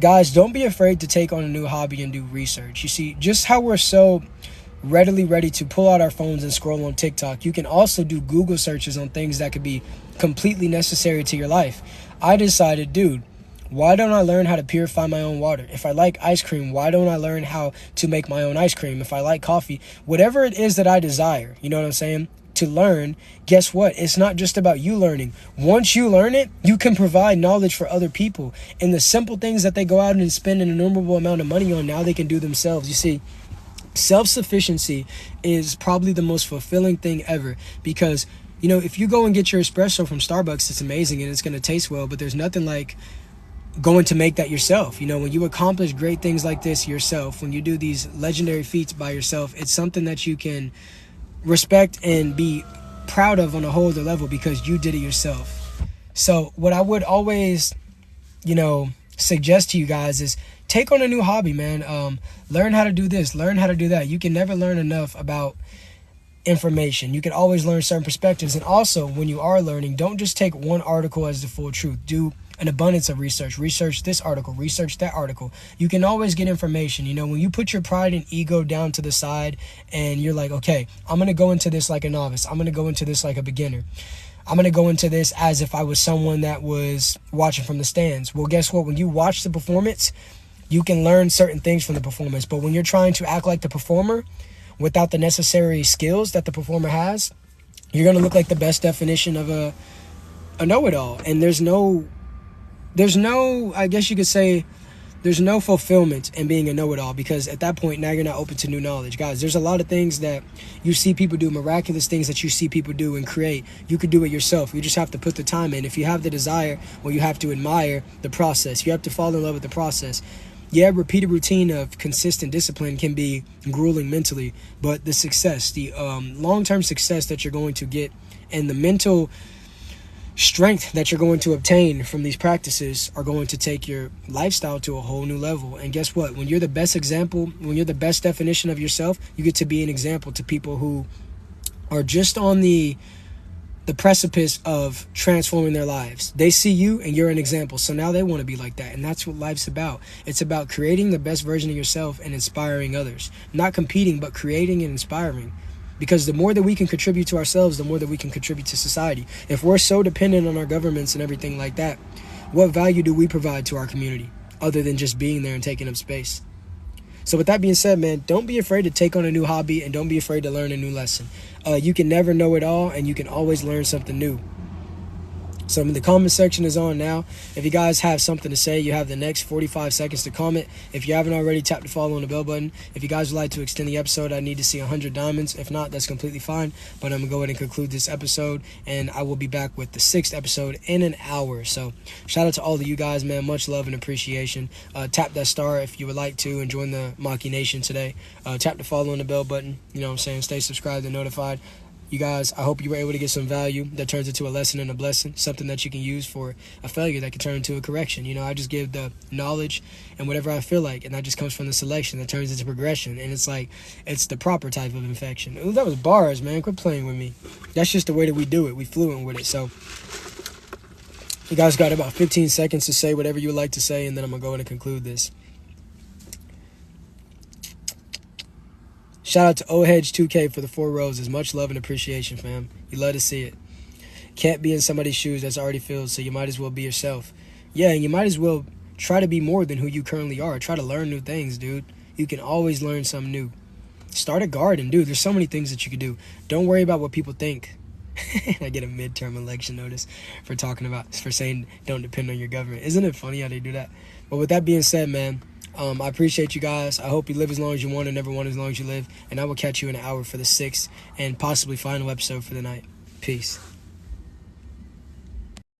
guys, don't be afraid to take on a new hobby and do research. You see, just how we're so readily ready to pull out our phones and scroll on TikTok, you can also do Google searches on things that could be completely necessary to your life. I decided, dude, why don't I learn how to purify my own water? If I like ice cream, why don't I learn how to make my own ice cream? If I like coffee, whatever it is that I desire, you know what I'm saying? To learn, guess what? It's not just about you learning. Once you learn it, you can provide knowledge for other people. And the simple things that they go out and spend an innumerable amount of money on, now they can do themselves. You see, self-sufficiency is probably the most fulfilling thing ever, because, you know, if you go and get your espresso from Starbucks, it's amazing and it's going to taste well, but there's nothing like going to make that yourself. You know, when you accomplish great things like this yourself, when you do these legendary feats by yourself, it's something that you can respect and be proud of on a whole other level because you did it yourself. So what I would always, you know, suggest to you guys is take on a new hobby, man. Learn how to do this, learn how to do that. You can never learn enough about information. You can always learn certain perspectives. And also, when you are learning, don't just take one article as the full truth. Do an abundance of research. Research this article, research that article. You can always get information. You know, when you put your pride and ego down to the side and you're like, okay, I'm going to go into this like a novice. I'm going to go into this like a beginner. I'm going to go into this as if I was someone that was watching from the stands. Well, guess what? When you watch the performance, you can learn certain things from the performance. But when you're trying to act like the performer without the necessary skills that the performer has, you're going to look like the best definition of a know-it-all. And there's no, I guess you could say, there's no fulfillment in being a know-it-all, because at that point, now you're not open to new knowledge. Guys, there's a lot of things that you see people do, miraculous things that you see people do and create. You could do it yourself. You just have to put the time in. If you have the desire, well, you have to admire the process. You have to fall in love with the process. Yeah, repeated routine of consistent discipline can be grueling mentally, but the success, the long-term success that you're going to get, and the mental strength that you're going to obtain from these practices are going to take your lifestyle to a whole new level. And guess what? When you're the best example, when you're the best definition of yourself, you get to be an example to people who are just on the precipice of transforming their lives. They see you and you're an example, so now they want to be like that. And that's what life's about. It's about creating the best version of yourself and inspiring others. Not competing, but creating and inspiring. Because the more that we can contribute to ourselves, the more that we can contribute to society. If we're so dependent on our governments and everything like that, what value do we provide to our community other than just being there and taking up space? So with that being said, man, don't be afraid to take on a new hobby and don't be afraid to learn a new lesson. You can never know it all, and you can always learn something new. So the comment section is on now. If you guys have something to say, you have the next 45 seconds to comment. If you haven't already, tap the follow on the bell button. If you guys would like to extend the episode, I need to see 100 diamonds. If not, that's completely fine. But I'm going to go ahead and conclude this episode, and I will be back with the 6th episode in an hour. So shout out to all of you guys, man. Much love and appreciation. Tap that star if you would like to and join the Maki Nation today. Tap the follow on the bell button. You know what I'm saying? Stay subscribed and notified. You guys, I hope you were able to get some value that turns into a lesson and a blessing, something that you can use for a failure that can turn into a correction. You know, I just give the knowledge and whatever I feel like, and that just comes from the selection that turns into progression. And it's like, it's the proper type of infection. Ooh, that was bars, man. Quit playing with me. That's just the way that we do it. We fluent with it. So you guys got about 15 seconds to say whatever you would like to say, and then I'm going to go ahead and conclude this. Shout out to OHedge2K for the 4 roses. Much love and appreciation, fam. You love to see it. Can't be in somebody's shoes that's already filled, so you might as well be yourself. Yeah, and you might as well try to be more than who you currently are. Try to learn new things, dude. You can always learn something new. Start a garden, dude. There's so many things that you can do. Don't worry about what people think. I get a midterm election notice for saying don't depend on your government. Isn't it funny how they do that? But with that being said, man, I appreciate you guys. I hope you live as long as you want and never want as long as you live. And I will catch you in an hour for the 6th and possibly final episode for the night. Peace.